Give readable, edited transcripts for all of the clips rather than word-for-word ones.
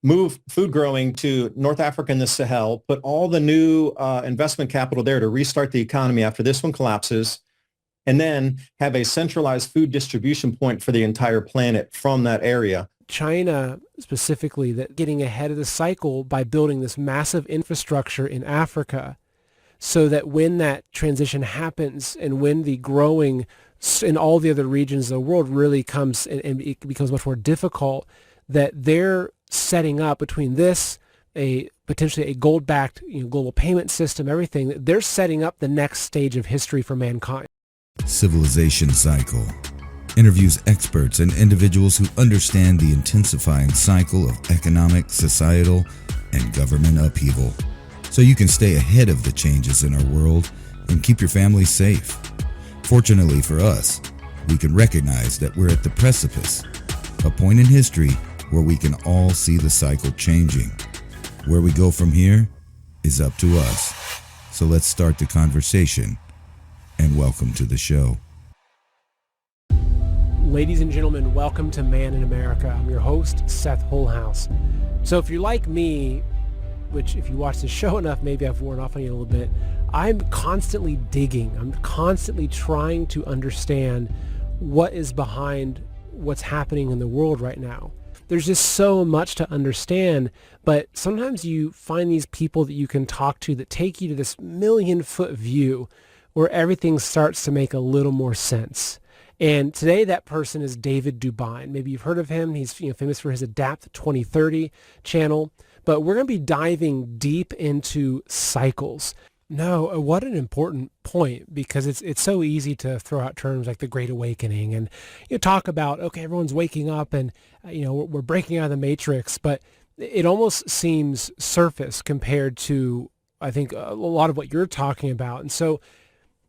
move food growing to North Africa and the Sahel, put all the new investment capital there to restart the economy after this one collapses, and then have a centralized food distribution point for the entire planet from that area. China specifically, that getting ahead of the cycle by building this massive infrastructure in Africa so that when that transition happens and when the growing in all the other regions of the world really comes and it becomes much more difficult, that they're setting up between this, a potentially a gold-backed global payment system, everything, they're setting up the next stage of history for mankind. Civilization Cycle interviews experts and individuals who understand the intensifying cycle of economic, societal, and government upheaval, so you can stay ahead of the changes in our world and keep your family safe. Fortunately for us, we can recognize that we're at the precipice, a point in history where we can all see the cycle changing. Where we go from here is up to us. So let's start the conversation, and welcome to the show. Ladies and gentlemen, welcome to Man in America. I'm your host, Seth Holehouse. So if you're like me, which if you watch the show enough, maybe I've worn off on you a little bit, I'm constantly digging. I'm constantly trying to understand what is behind what's happening in the world right now. There's just so much to understand, but sometimes you find these people that you can talk to that take you to this million-foot view where everything starts to make a little more sense. And today that person is David DuByne. Maybe you've heard of him. He's famous for his Adapt 2030 channel. But we're going to be diving deep into cycles. No, what an important point, because it's so easy to throw out terms like the Great Awakening and talk about, okay, everyone's waking up and we're breaking out of the matrix, but it almost seems surface compared to, I think, a lot of what you're talking about. And so,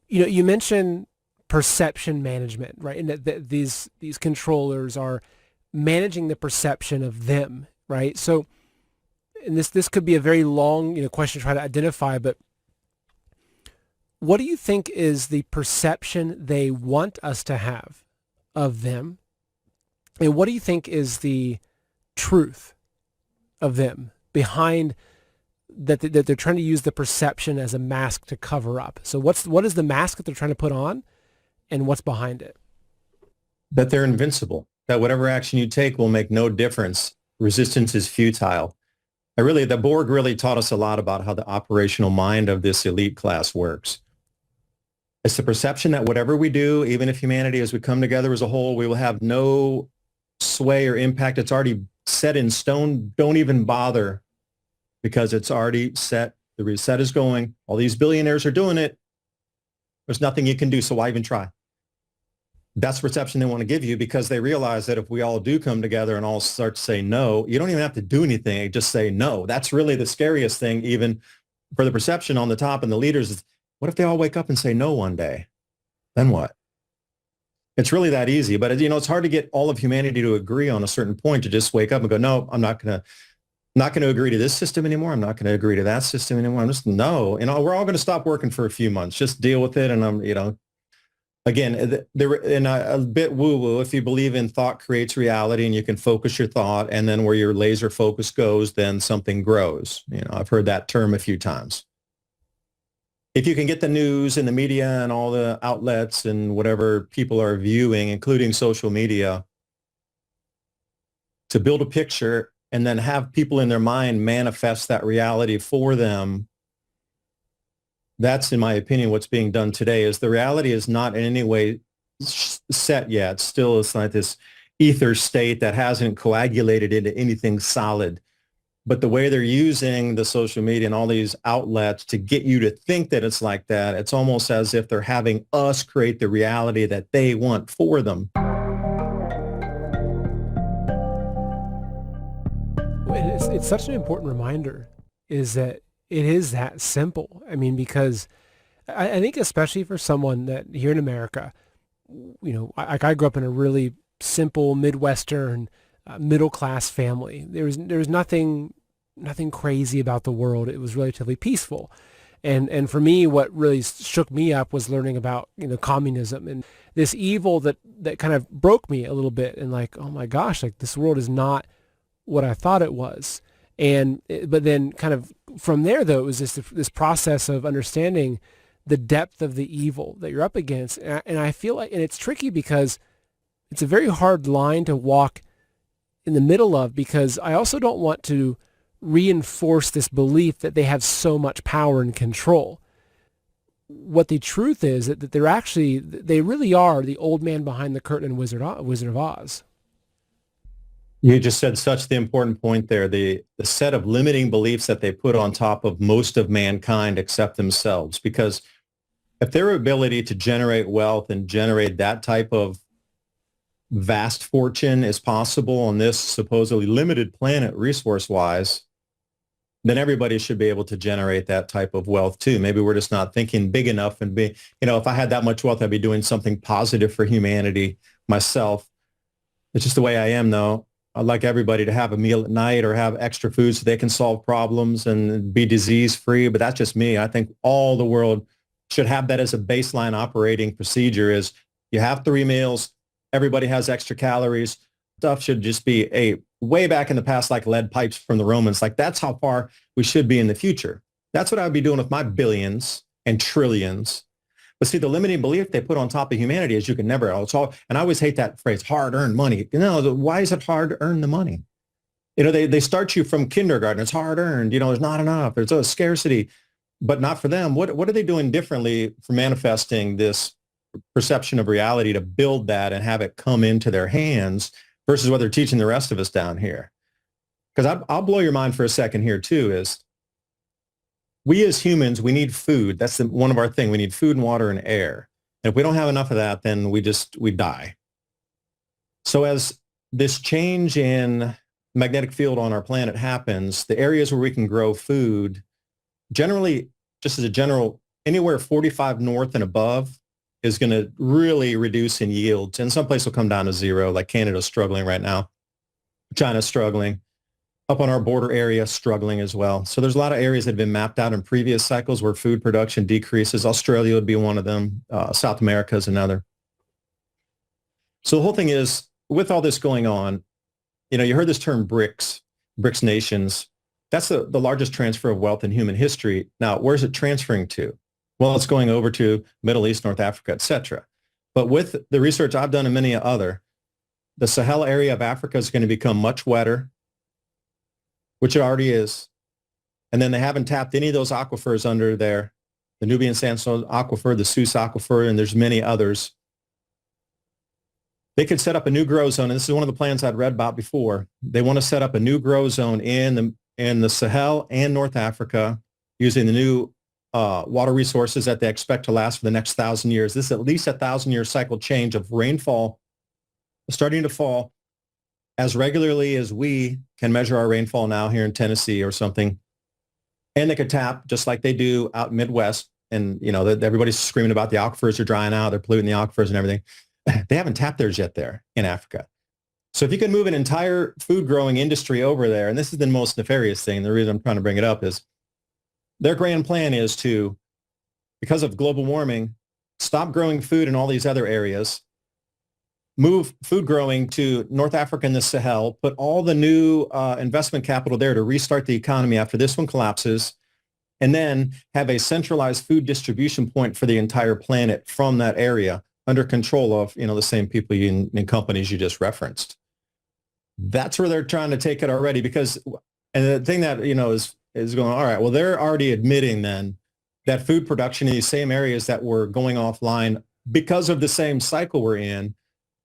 you mentioned perception management, right? And that these controllers are managing the perception of them, right? So, and this could be a very long question to try to identify, but what do you think is the perception they want us to have of them? And what do you think is the truth of them behind that they're trying to use the perception as a mask to cover up? So what is the mask that they're trying to put on, and what's behind it? That they're invincible, that whatever action you take will make no difference. Resistance is futile. The Borg really taught us a lot about how the operational mind of this elite class works. It's the perception that whatever we do, even if humanity, as we come together as a whole, we will have no sway or impact. It's already set in stone. Don't even bother, because it's already set. The reset is going. All these billionaires are doing it. There's nothing you can do, so why even try? That's the perception they want to give you, because they realize that if we all do come together and all start to say no, you don't even have to do anything. Just say no. That's really the scariest thing, even for the perception on the top and the leaders, is what if they all wake up and say no one day? Then what? It's really that easy. But it's hard to get all of humanity to agree on a certain point, to just wake up and go, no, I'm not going to agree to this system anymore. I'm not going to agree to that system anymore. I'm just, no. We're all going to stop working for a few months. Just deal with it. And again, and a bit woo-woo, if you believe in thought creates reality and you can focus your thought, and then where your laser focus goes, then something grows. I've heard that term a few times. If you can get the news and the media and all the outlets and whatever people are viewing, including social media, to build a picture and then have people in their mind manifest that reality for them, that's, in my opinion, what's being done today. Is the reality is not in any way set yet. Still, it's like this ether state that hasn't coagulated into anything solid. But the way they're using the social media and all these outlets to get you to think that it's like that, it's almost as if they're having us create the reality that they want for them. It's such an important reminder, is that it is that simple. I mean, because I think especially for someone that here in America, I grew up in a really simple Midwestern middle-class family. There was nothing crazy about the world. It was relatively peaceful. And for me, what really shook me up was learning about, communism and this evil that kind of broke me a little bit, and like, oh my gosh, like this world is not what I thought it was. But then kind of from there, though, it was just this process of understanding the depth of the evil that you're up against. And I feel like, and it's tricky because it's a very hard line to walk in the middle of, because I also don't want to reinforce this belief that they have so much power and control. What the truth is that they really are the old man behind the curtain and Wizard of Oz. You just said such the important point there, the set of limiting beliefs that they put on top of most of mankind except themselves. Because if their ability to generate wealth and generate that type of vast fortune is possible on this supposedly limited planet resource-wise, then everybody should be able to generate that type of wealth too. Maybe we're just not thinking big enough and if I had that much wealth, I'd be doing something positive for humanity myself. It's just the way I am, though. I'd like everybody to have a meal at night or have extra food so they can solve problems and be disease-free, but that's just me. I think all the world should have that as a baseline operating procedure. Is you have 3 meals, everybody has extra calories. Stuff should just be way back in the past, like lead pipes from the Romans. Like, that's how far we should be in the future. That's what I would be doing with my billions and trillions. But see, the limiting belief they put on top of humanity is you can never, and I always hate that phrase, hard-earned money. Why is it hard to earn the money? They start you from kindergarten. It's hard-earned. There's not enough. There's a scarcity, but not for them. What are they doing differently for manifesting this perception of reality to build that and have it come into their hands versus what they're teaching the rest of us down here? Because I'll blow your mind for a second here too, is we as humans, we need food. That's one of our things. We need food and water and air. And if we don't have enough of that, then we die. So as this change in magnetic field on our planet happens, the areas where we can grow food, generally, just as a general, anywhere 45 north and above is going to really reduce in yields. And some place will come down to zero, like Canada's struggling right now. China's struggling. Up on our border area, struggling as well. So there's a lot of areas that have been mapped out in previous cycles where food production decreases. Australia would be one of them. South America is another. So the whole thing is, with all this going on, you heard this term BRICS nations. That's the largest transfer of wealth in human history. Now, where's it transferring to? Well, it's going over to Middle East, North Africa, etc. But with the research I've done and many other, the Sahel area of Africa is going to become much wetter, which it already is. And then they haven't tapped any of those aquifers under there, the Nubian Sandstone Aquifer, the Sus Aquifer, and there's many others. They could set up a new grow zone, and this is one of the plans I'd read about before. They want to set up a new grow zone in the Sahel and North Africa using the new water resources that they expect to last for the next 1,000 years. This is at least a 1,000-year cycle change of rainfall starting to fall as regularly as we can measure our rainfall now here in Tennessee or something. And they could tap just like they do out Midwest. And, everybody's screaming about the aquifers are drying out. They're polluting the aquifers and everything. They haven't tapped theirs yet there in Africa. So if you can move an entire food growing industry over there, and this is the most nefarious thing, the reason I'm trying to bring it up is their grand plan is to, because of global warming, stop growing food in all these other areas, move food growing to North Africa and the Sahel, put all the new investment capital there to restart the economy after this one collapses, and then have a centralized food distribution point for the entire planet from that area under control of, the same people in companies you just referenced. That's where they're trying to take it already and the thing that, is going, all right, well, they're already admitting then that food production in these same areas that were going offline because of the same cycle we're in,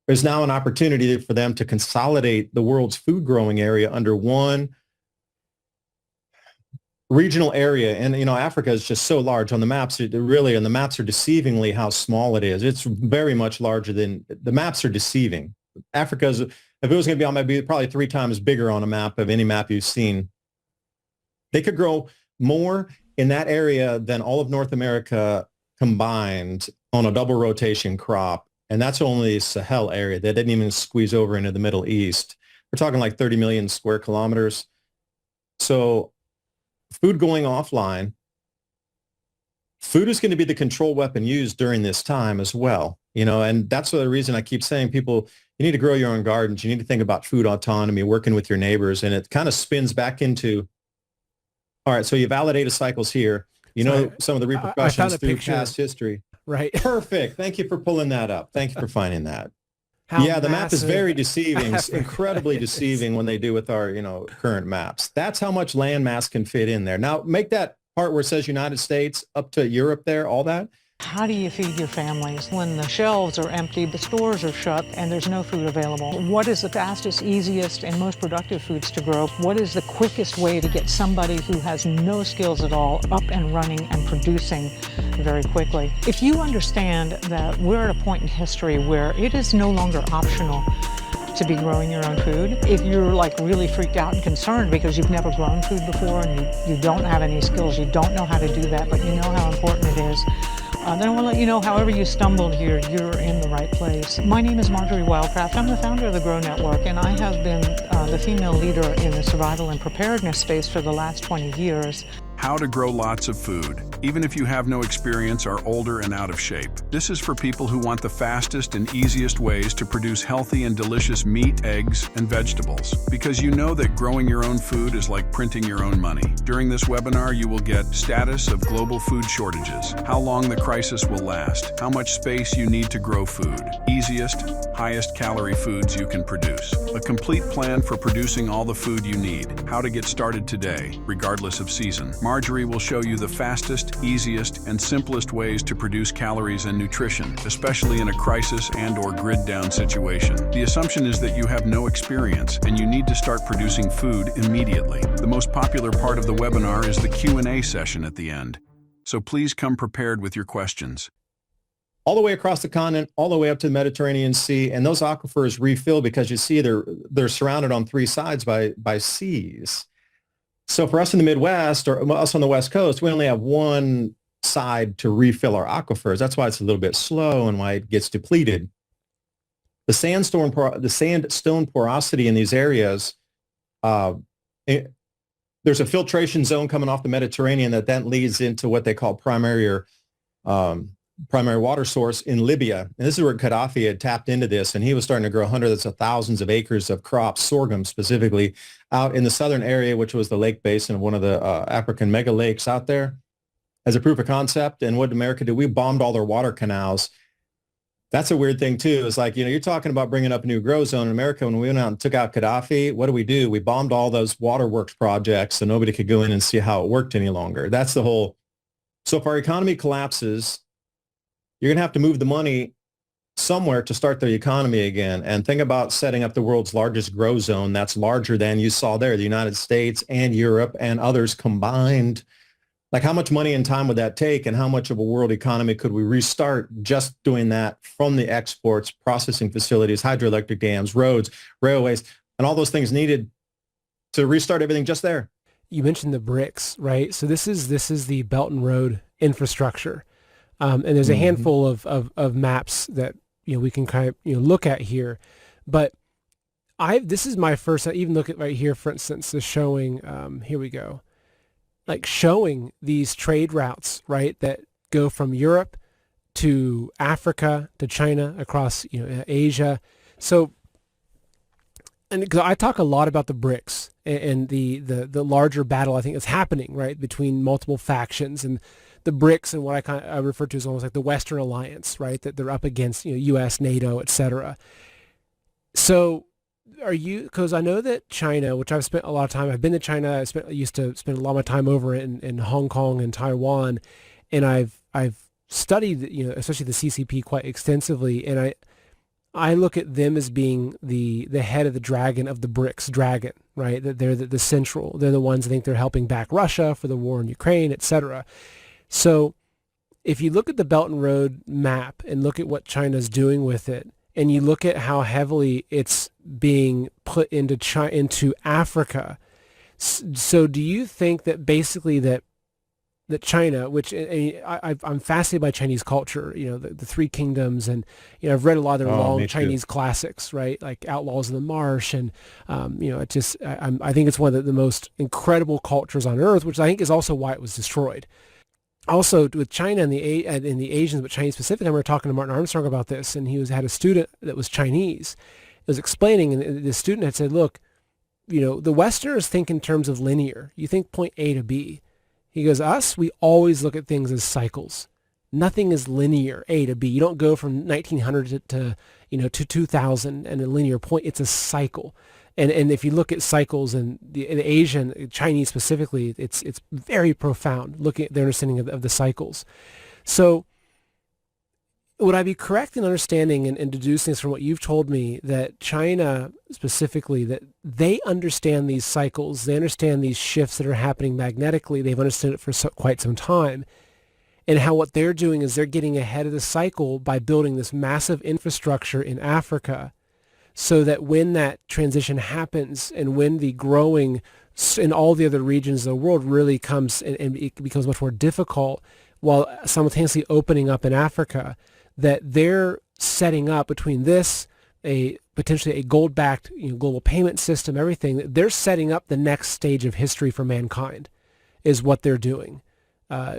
there's now an opportunity for them to consolidate the world's food growing area under one regional area. And, Africa is just so large on the maps. And the maps are deceivingly how small it is. It's very much larger than the maps are deceiving. Africa's, if it was going to be on my, be probably 3 times bigger on a map of any map you've seen. They could grow more in that area than all of North America combined on a double rotation crop. And that's only Sahel area. They didn't even squeeze over into the Middle East. We're talking like 30 million square kilometers. So food going offline, food is going to be the control weapon used during this time as well. And that's the reason I keep saying people, you need to grow your own gardens. You need to think about food autonomy, working with your neighbors. And it kind of spins back into, all right, so you validate cycles here. You know, some of the repercussions through past history. Right. Perfect. Thank you for pulling that up. Thank you for finding that. The map is very deceiving, incredibly deceiving when they do with our, current maps. That's how much land mass can fit in there. Now, make that part where it says United States up to Europe there, all that. How do you feed your families when the shelves are empty, the stores are shut, and there's no food available? What is the fastest, easiest, and most productive foods to grow? What is the quickest way to get somebody who has no skills at all up and running and producing very quickly? If you understand that we're at a point in history where it is no longer optional to be growing your own food, if you're like really freaked out and concerned because you've never grown food before and you don't have any skills, you don't know how to do that, but you know how important it is, then I want to let you know, however you stumbled here, you're in the right place. My name is Marjorie Wildcraft. I'm the founder of the Grow Network, and I have been the female leader in the survival and preparedness space for the last 20 years. How to grow lots of food, even if you have no experience, are older and out of shape. This is for people who want the fastest and easiest ways to produce healthy and delicious meat, eggs, and vegetables. Because you know that growing your own food is like printing your own money. During this webinar, you will get status of global food shortages, how long the crisis will last, how much space you need to grow food, easiest, highest calorie foods you can produce, a complete plan for producing all the food you need, how to get started today, regardless of season. Marjorie will show you the fastest, easiest, and simplest ways to produce calories and nutrition, especially in a crisis and/or grid-down situation. The assumption is that you have no experience and you need to start producing food immediately. The most popular part of the webinar is the Q&A session at the end. So please come prepared with your questions. All the way across the continent, all the way up to the Mediterranean Sea, and those aquifers refill because you see they're surrounded on three sides by seas. So for us in the Midwest, or us on the West Coast, we only have one side to refill our aquifers. That's why it's a little bit slow and why it gets depleted. The sandstone porosity in these areas, there's a filtration zone coming off the Mediterranean that then leads into what they call primary water source in Libya. And this is where Gaddafi had tapped into this, and he was starting to grow hundreds of thousands of acres of crops, sorghum specifically, out in the southern area, which was the lake basin of one of the African mega lakes out there, as a proof of concept. And what did America do? We bombed all their water canals. That's a weird thing too. It's like, you're talking about bringing up a new grow zone in America. When we went out and took out Gaddafi, what do? We bombed all those waterworks projects so nobody could go in and see how it worked any longer. That's the whole. So if our economy collapses, you're going to have to move the money somewhere to start the economy again. And think about setting up the world's largest grow zone that's larger than you saw there, the United States and Europe and others combined. Like, how much money and time would that take, and how much of a world economy could we restart just doing that from the exports, processing facilities, hydroelectric dams, roads, railways, and all those things needed to restart everything just there? You mentioned the BRICS, right? So this is the Belt and Road infrastructure. And there's a handful of maps that we can kind of look at here, but this is my first. I even look at right here, for instance, is showing. Here we go, like showing these trade routes, right, that go from Europe to Africa to China across Asia. So, and because I talk a lot about the BRICS and the larger battle I think is happening right between multiple factions and the BRICS and what I refer to as almost like the Western Alliance, right? That they're up against, U.S., NATO, et cetera. So because I know that China, which I've spent a lot of time, I've been to China, I used to spend a lot of my time over in Hong Kong and Taiwan, and I've studied, especially the CCP quite extensively, and I look at them as being the head of the dragon of the BRICS dragon, right? That they're the central, they're the ones I think they're helping back Russia for the war in Ukraine, et cetera. So if you look at the Belt and Road map and look at what China's doing with it, and you look at how heavily it's being put into Africa, so do you think that basically that China, which I'm fascinated by Chinese culture, the Three Kingdoms, and I've read a lot of their long Chinese classics, right, like Outlaws in the Marsh, and I think it's one of the most incredible cultures on earth, which I think is also why it was destroyed. Also, with China and the Asians, but Chinese specifically, I remember talking to Martin Armstrong about this, and he had a student that was Chinese, was explaining, and the student had said, look, the Westerners think in terms of linear. You think point A to B. He goes, we always look at things as cycles. Nothing is linear, A to B. You don't go from 1900 to 2000 and a linear point. It's a cycle. And if you look at cycles in the Asian, Chinese specifically, it's very profound, looking at their understanding of the cycles. So would I be correct in understanding and deducing this from what you've told me, that China specifically, that they understand these cycles, they understand these shifts that are happening magnetically, they've understood it for quite some time, and how what they're doing is they're getting ahead of the cycle by building this massive infrastructure in Africa, so that when that transition happens and when the growing in all the other regions of the world really comes and it becomes much more difficult, while simultaneously opening up in Africa, that they're setting up between this, potentially a gold-backed global payment system, everything, they're setting up the next stage of history for mankind, is what they're doing.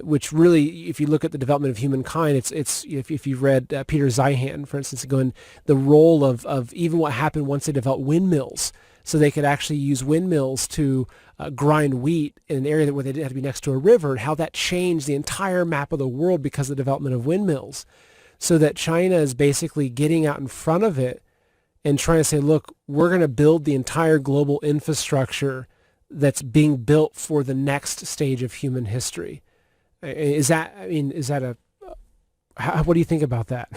Which really, if you look at the development of humankind, it's if you've read Peter Zeihan, for instance, going the role of even what happened once they developed windmills, so they could actually use windmills to grind wheat in an area where they didn't have to be next to a river, and how that changed the entire map of the world because of the development of windmills. So that China is basically getting out in front of it and trying to say, look, we're going to build the entire global infrastructure that's being built for the next stage of human history. What do you think about that?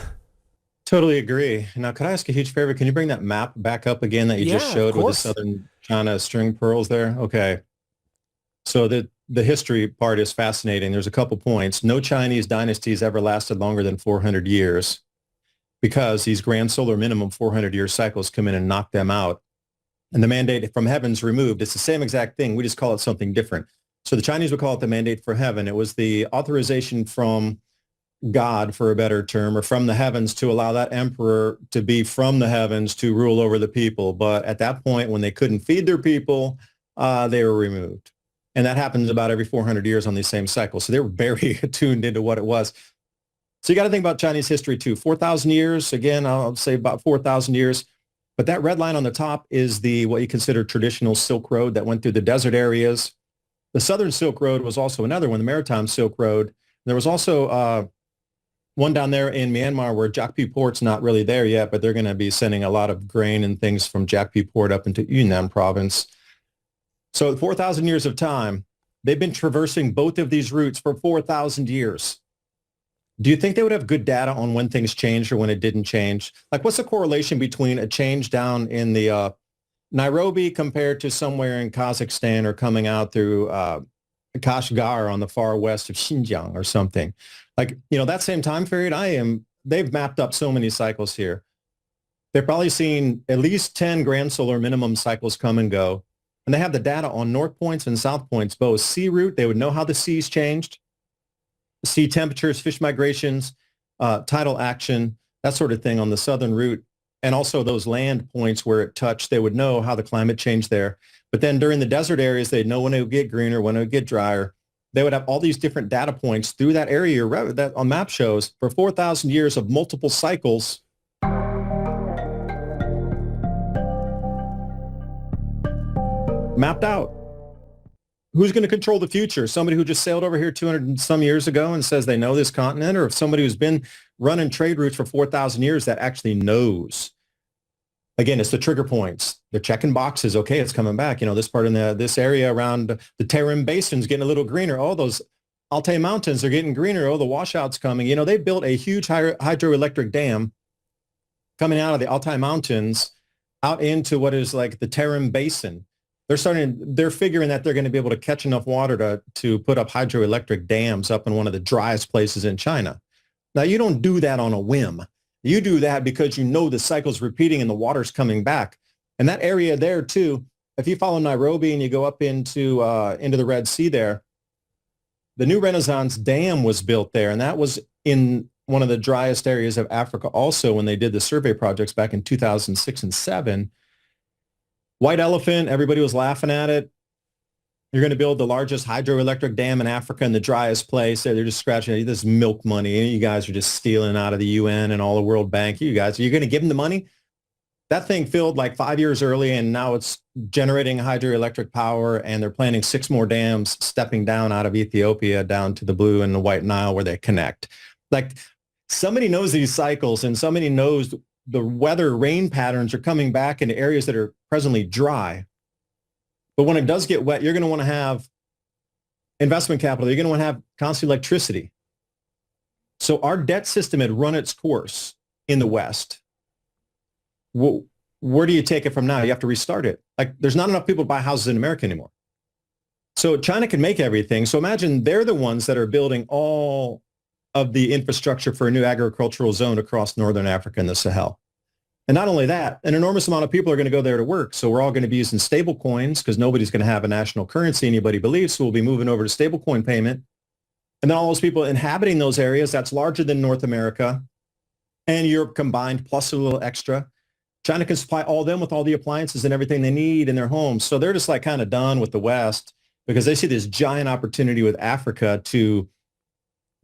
Totally agree. Now, could I ask a huge favor? Can you bring that map back up again that you just showed with the southern China string pearls there? Okay. So the history part is fascinating. There's a couple points. No Chinese dynasties ever lasted longer than 400 years because these grand solar minimum 400-year cycles come in and knock them out. And the mandate from heaven's removed. It's the same exact thing. We just call it something different. So the Chinese would call it the mandate for heaven. It was the authorization from God, for a better term, or from the heavens, to allow that emperor to be from the heavens to rule over the people. But at that point, when they couldn't feed their people, they were removed. And that happens about every 400 years on these same cycles. So they were very attuned into what it was. So you got to think about Chinese history too. 4,000 years, again, I'll say about 4,000 years. But that red line on the top is what you consider traditional Silk Road that went through the desert areas. The Southern Silk Road was also another one, the Maritime Silk Road. There was also one down there in Myanmar where Jakpi Port's not really there yet, but they're going to be sending a lot of grain and things from Jakpi Port up into Yunnan province. So 4,000 years of time, they've been traversing both of these routes for 4,000 years. Do you think they would have good data on when things changed or when it didn't change? Like, what's the correlation between a change down in the Nairobi compared to somewhere in Kazakhstan or coming out through Kashgar on the far west of Xinjiang or something? Like, that same time period, they've mapped up so many cycles here. They've probably seen at least 10 grand solar minimum cycles come and go. And they have the data on north points and south points, both sea route. They would know how the seas changed, sea temperatures, fish migrations, tidal action, that sort of thing on the southern route. And also those land points where it touched, they would know how the climate changed there. But then during the desert areas, they'd know when it would get greener, when it would get drier. They would have all these different data points through that area that on map shows for 4,000 years of multiple cycles. Mapped out. Who's going to control the future? Somebody who just sailed over here 200 and some years ago and says they know this continent, or if somebody who's been running trade routes for 4,000 years that actually knows? Again, it's the trigger points. They're checking boxes. Okay, it's coming back. This part in this area around the Tarim Basin's getting a little greener. Oh, those Altai Mountains are getting greener. Oh, the washout's coming. They built a huge hydroelectric dam coming out of the Altai Mountains out into what is like the Tarim Basin. They're figuring that they're going to be able to catch enough water to put up hydroelectric dams up in one of the driest places in China. Now, you don't do that on a whim. You do that because you know the cycle's repeating and the water's coming back. And that area there too, if you follow Nairobi and you go up into the Red Sea there, the New Renaissance Dam was built there. And that was in one of the driest areas of Africa also when they did the survey projects back in 2006 and 2007. White elephant, everybody was laughing at it. You're going to build the largest hydroelectric dam in Africa in the driest place. They're just scratching this milk money. You guys are just stealing out of the UN and all the World Bank. You're going to give them the money? That thing filled like 5 years early, and now it's generating hydroelectric power, and they're planning 6 more dams stepping down out of Ethiopia down to the Blue and the White Nile where they connect. Like, somebody knows these cycles, and somebody knows the weather rain patterns are coming back into areas that are presently dry. But when it does get wet, you're going to want to have investment capital. You're going to want to have constant electricity. So our debt system had run its course in the West. Where do you take it from now? You have to restart it. Like, there's not enough people to buy houses in America anymore. So China can make everything. So imagine they're the ones that are building all of the infrastructure for a new agricultural zone across northern Africa and the Sahel. And not only that, an enormous amount of people are going to go there to work. So we're all going to be using stable coins because nobody's going to have a national currency anybody believes. So we'll be moving over to stable coin payment. And then all those people inhabiting those areas, that's larger than North America and Europe combined, plus a little extra. China can supply all them with all the appliances and everything they need in their homes. So they're just like kind of done with the West because they see this giant opportunity with Africa to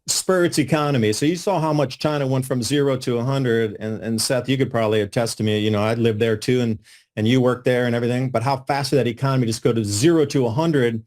spur its economy. So you saw how much China went from 0 to 100. And Seth, you could probably attest to me, you know, I lived there too, and you worked there and everything, but how fast did that economy just go to 0 to 100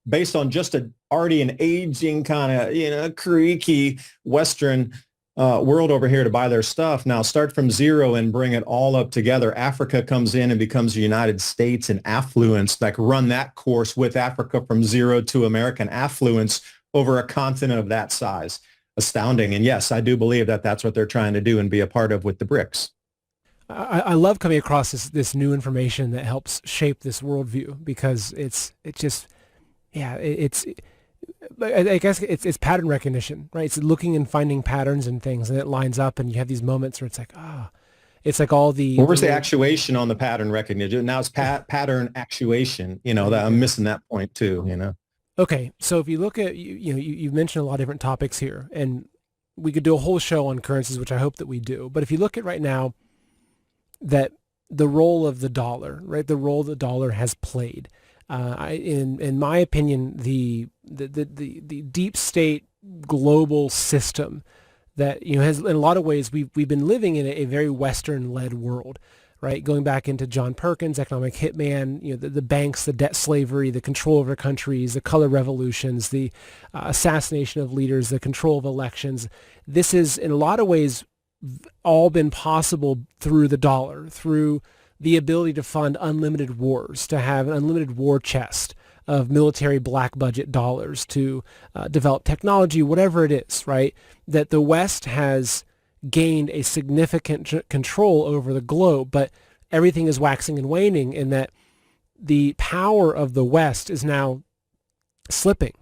based on just already an aging kind of, you know, creaky Western world over here to buy their stuff. Now start from 0 and bring it all up together. Africa comes in and becomes the United States in affluence, like run that course with Africa from 0 to American affluence over a continent of that size. Astounding. And yes, I do believe that that's what they're trying to do and be a part of with the BRICS. I love coming across this new information that helps shape this worldview because I guess it's pattern recognition, right? It's looking and finding patterns and things, and it lines up, and you have these moments where it's like, it's like all the. Well, where's the actuation on the pattern recognition? Now it's pattern actuation. You know, that I'm missing that point too. You know. Okay, so if you look at you mentioned a lot of different topics here, and we could do a whole show on currencies, which I hope that we do. But if you look at right now, that the role of the dollar, right? The role the dollar has played. In my opinion, the deep state global system that has in a lot of ways we've been living in a very Western led world, right? Going back into John Perkins, economic hitman, the banks, the debt slavery, the control over countries, the color revolutions, the assassination of leaders, the control of elections. This is in a lot of ways all been possible through the dollar, through the ability to fund unlimited wars, to have an unlimited war chest of military black budget dollars to develop technology, whatever it is, right? That the West has gained a significant control over the globe, but everything is waxing and waning in that the power of the West is now slipping,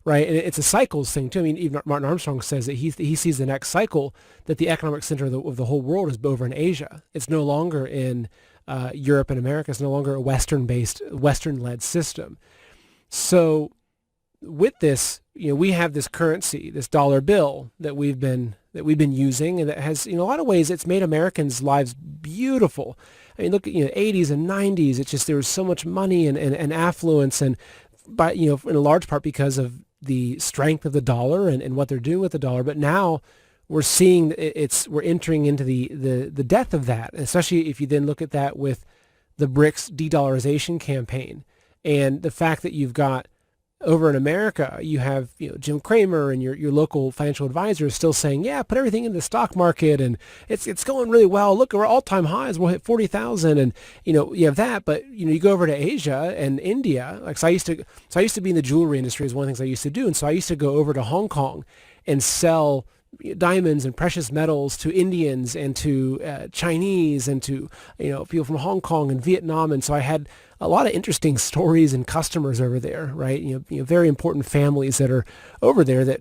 right? And it's a cycles thing too. I mean, even Martin Armstrong says that he sees the next cycle that the economic center of the whole world is over in Asia. It's no longer in Europe and America. It's no longer a Western-based, Western-led system. So with this, we have this currency, this dollar bill that we've been using, and that has, in a lot of ways, it's made Americans' lives beautiful. I mean, look at 80s and 90s. It's just there was so much money and affluence, and by in a large part because of the strength of the dollar and what they're doing with the dollar. But now we're seeing we're entering into the death of that, especially if you then look at that with the BRICS de-dollarization campaign and the fact that you've got over in America, you have Jim Cramer and your local financial advisors still saying, yeah, put everything in the stock market and it's going really well. Look, we're all-time highs. We'll hit 40,000, and you have that. But you go over to Asia and India. Like, so I used to be in the jewelry industry. Is one of the things I used to do, and so I used to go over to Hong Kong and sell diamonds and precious metals to Indians and to Chinese and to people from Hong Kong and Vietnam. And so I had a lot of interesting stories and customers over there, right? Very important families that are over there that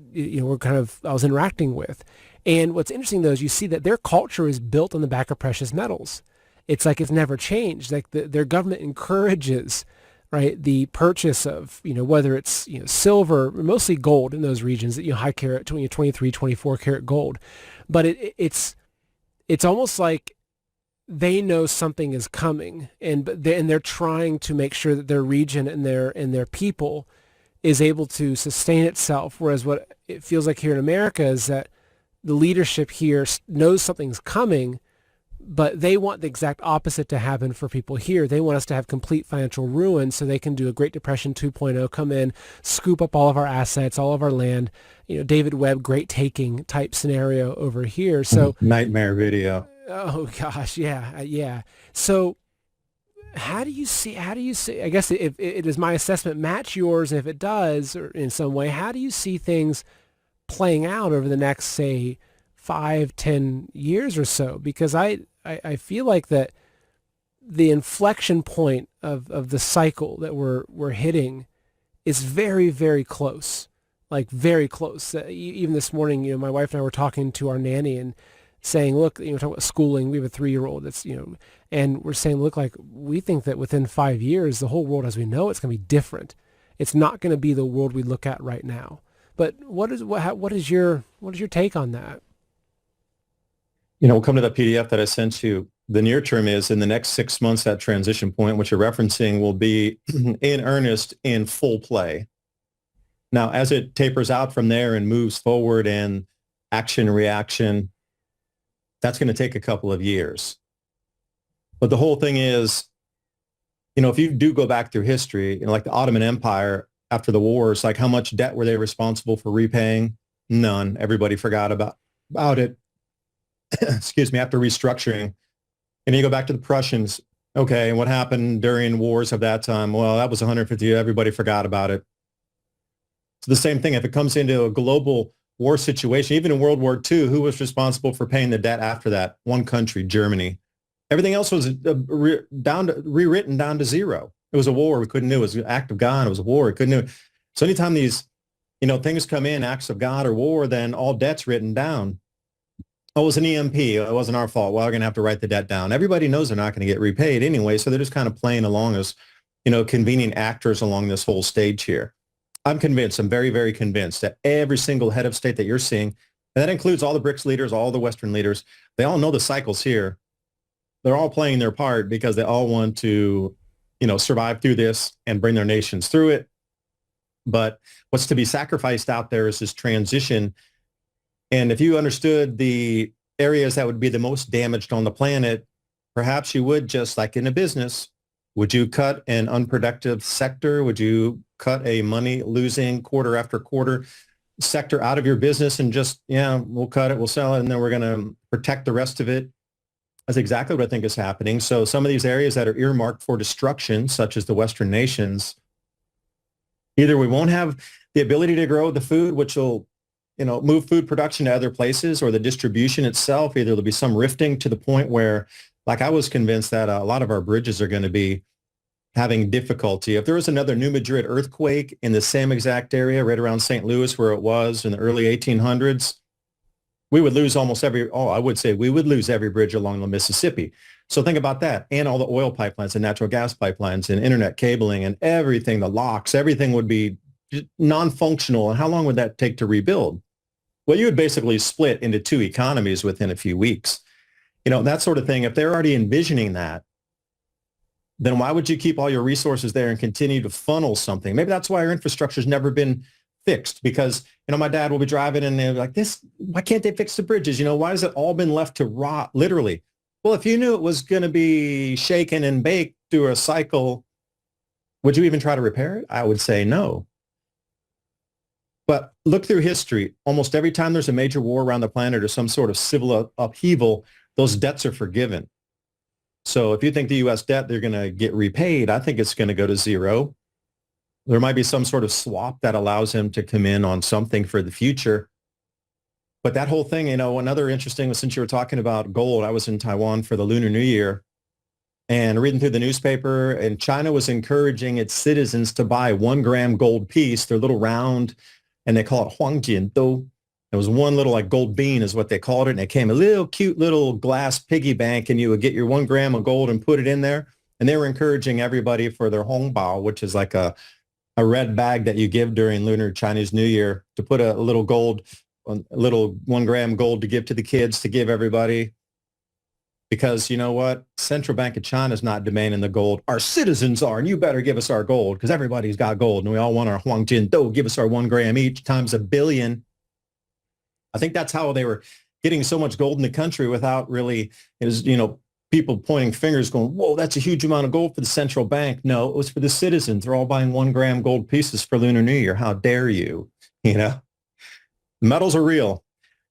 I was interacting with. And what's interesting though is you see that their culture is built on the back of precious metals. It's like it's never changed. Like their government encourages, right, the purchase of, whether it's, silver, mostly gold in those regions, high carat, 23, 24 karat gold. But it's almost like they know something is coming, and they're trying to make sure that their region and their people is able to sustain itself. Whereas what it feels like here in America is that the leadership here knows something's coming, But they want the exact opposite to happen for people here. They want us to have complete financial ruin so they can do a Great Depression 2.0, come in, scoop up all of our assets, all of our land, David Webb, great taking type scenario over here. So nightmare video. Oh gosh, yeah. So how do you see, I guess if it does my assessment match yours, and if it does, or in some way, how do you see things playing out over the next, say, 5-10 years or so? Because I feel like that the inflection point of the cycle that we're hitting is very, very close, like very close. Even this morning, my wife and I were talking to our nanny and saying, look, talking about schooling. We have a 3-year-old that's, and we're saying, look, like we think that within 5 years, the whole world as we know it's going to be different. It's not going to be the world we look at right now. But what is your take on that? We'll come to that PDF that I sent you. The near term is in the next 6 months, that transition point, which you're referencing, will be in earnest, in full play. Now, as it tapers out from there and moves forward and action, reaction, that's going to take a couple of years. But the whole thing is, if you do go back through history, like the Ottoman Empire after the wars, like how much debt were they responsible for repaying? None. Everybody forgot about it. Excuse me, after restructuring. And you go back to the Prussians. Okay, and what happened during wars of that time? Well, that was 150 years. Everybody forgot about it. So the same thing, if it comes into a global war situation, even in World War II, who was responsible for paying the debt after that? One country, Germany. Everything else was rewritten down to zero. It was a war. We couldn't do it. It was an act of God. It was a war. We couldn't do it. So anytime these, things come in, acts of God or war, then all debt's written down. Oh, it was an EMP. It wasn't our fault. Well, we're going to have to write the debt down. Everybody knows they're not going to get repaid anyway, so they're just kind of playing along as, convening actors along this whole stage here. I'm convinced, I'm very, very convinced that every single head of state that you're seeing, and that includes all the BRICS leaders, all the Western leaders, they all know the cycles here. They're all playing their part because they all want to, survive through this and bring their nations through it. But what's to be sacrificed out there is this transition. And if you understood the areas that would be the most damaged on the planet, perhaps you would, just like in a business, would you cut an unproductive sector? Would you cut a money-losing quarter after quarter sector out of your business and just, we'll cut it, we'll sell it, and then we're going to protect the rest of it? That's exactly what I think is happening. So some of these areas that are earmarked for destruction, such as the Western nations, either we won't have the ability to grow the food, which will, move food production to other places, or the distribution itself. Either there'll be some rifting to the point where, like I was convinced that a lot of our bridges are going to be having difficulty. If there was another New Madrid earthquake in the same exact area right around St. Louis where it was in the early 1800s, we would lose I would say we would lose every bridge along the Mississippi. So think about that. And all the oil pipelines and natural gas pipelines and internet cabling and everything, the locks, everything would be non-functional. And how long would that take to rebuild? Well, you would basically split into two economies within a few weeks. That sort of thing. If they're already envisioning that, then why would you keep all your resources there and continue to funnel something? Maybe that's why our infrastructure has never been fixed, because, my dad will be driving and they're like, why can't they fix the bridges? Why has it all been left to rot, literally? Well, if you knew it was going to be shaken and baked through a cycle, would you even try to repair it? I would say no. But look through history. Almost every time there's a major war around the planet or some sort of civil upheaval, those debts are forgiven. So if you think the U.S. debt, they're going to get repaid, I think it's going to go to zero. There might be some sort of swap that allows him to come in on something for the future. But that whole thing, another interesting, since you were talking about gold, I was in Taiwan for the Lunar New Year and reading through the newspaper, and China was encouraging its citizens to buy 1 gram gold piece. They're little round, and they call it huangjian-dou. It was one little gold bean is what they called it. And it came a little cute little glass piggy bank, and you would get your 1 gram of gold and put it in there. And they were encouraging everybody for their hongbao, which is like a red bag that you give during Lunar Chinese New Year, to put a little gold, a little 1 gram gold to give to the kids, to give everybody. Because you know what? Central Bank of China is not demanding the gold. Our citizens are, and you better give us our gold, because everybody's got gold and we all want our huangjin-dou. Give us our 1 gram each times 1 billion. I think that's how they were getting so much gold in the country without really, people pointing fingers going, whoa, that's a huge amount of gold for the central bank. No, it was for the citizens. They're all buying 1 gram gold pieces for Lunar New Year. How dare you? Metals are real.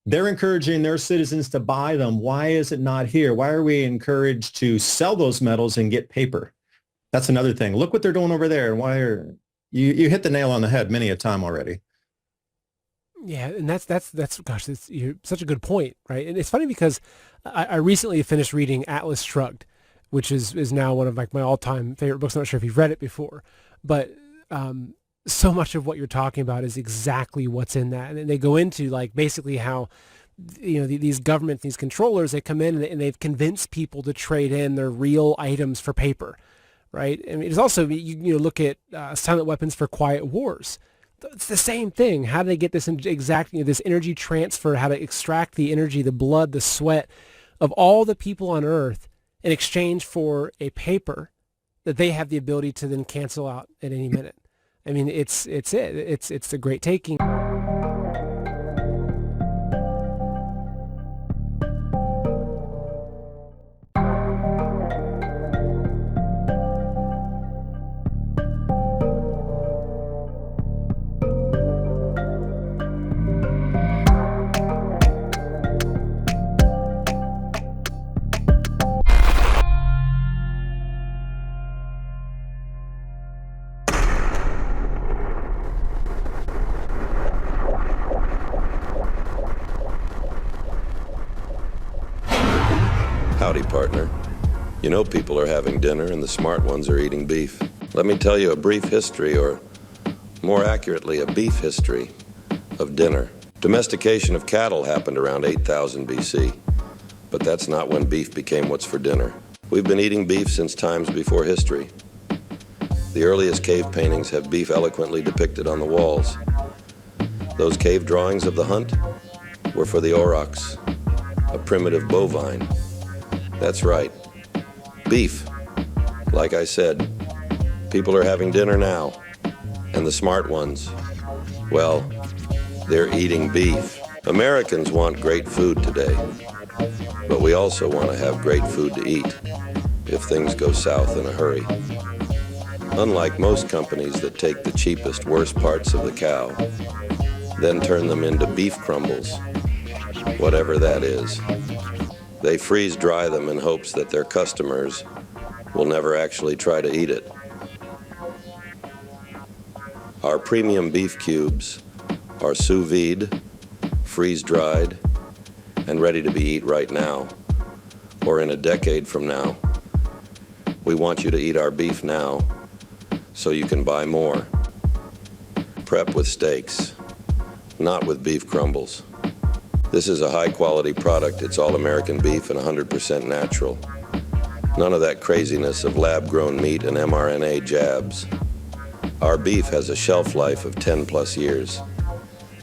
They're encouraging their citizens to buy them. Why is it not here? Why are we encouraged to sell those metals and get paper? That's another thing. Look what they're doing over there. And why are you hit the nail on the head many a time already. Yeah, and that's gosh, you're such a good point, right? And it's funny because I recently finished reading Atlas Shrugged, which is now one of my all-time favorite books. I'm not sure if you've read it before, but so much of what you're talking about is exactly what's in that. And they go into basically how these governments, these controllers, they come in and they've convinced people to trade in their real items for paper, right? I mean, it's also you look at silent weapons for quiet wars. It's the same thing. How do they get this this energy transfer? How to extract the energy, the blood, the sweat of all the people on Earth in exchange for a paper that they have the ability to then cancel out at any minute. I mean, it's the great taking. Howdy, partner. You know people are having dinner and the smart ones are eating beef. Let me tell you a brief history, or more accurately, a beef history of dinner. Domestication of cattle happened around 8000 BC, but that's not when beef became what's for dinner. We've been eating beef since times before history. The earliest cave paintings have beef eloquently depicted on the walls. Those cave drawings of the hunt were for the aurochs, a primitive bovine. That's right. Beef. Like I said, people are having dinner now. And the smart ones, well, they're eating beef. Americans want great food today. But we also want to have great food to eat if things go south in a hurry. Unlike most companies that take the cheapest, worst parts of the cow, then turn them into beef crumbles, whatever that is. They freeze-dry them in hopes that their customers will never actually try to eat it. Our premium beef cubes are sous vide, freeze-dried, and ready to be eaten right now, or in a decade from now. We want you to eat our beef now, so you can buy more. Prep with steaks, not with beef crumbles. This is a high-quality product. It's all American beef and 100% natural. None of that craziness of lab-grown meat and mRNA jabs. Our beef has a shelf life of 10+ years.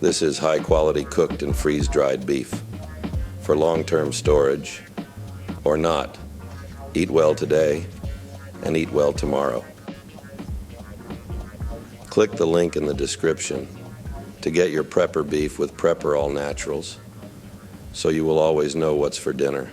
This is high-quality cooked and freeze-dried beef for long-term storage, or not. Eat well today and eat well tomorrow. Click the link in the description to get your Prepper beef with Prepper All Naturals, so you will always know what's for dinner.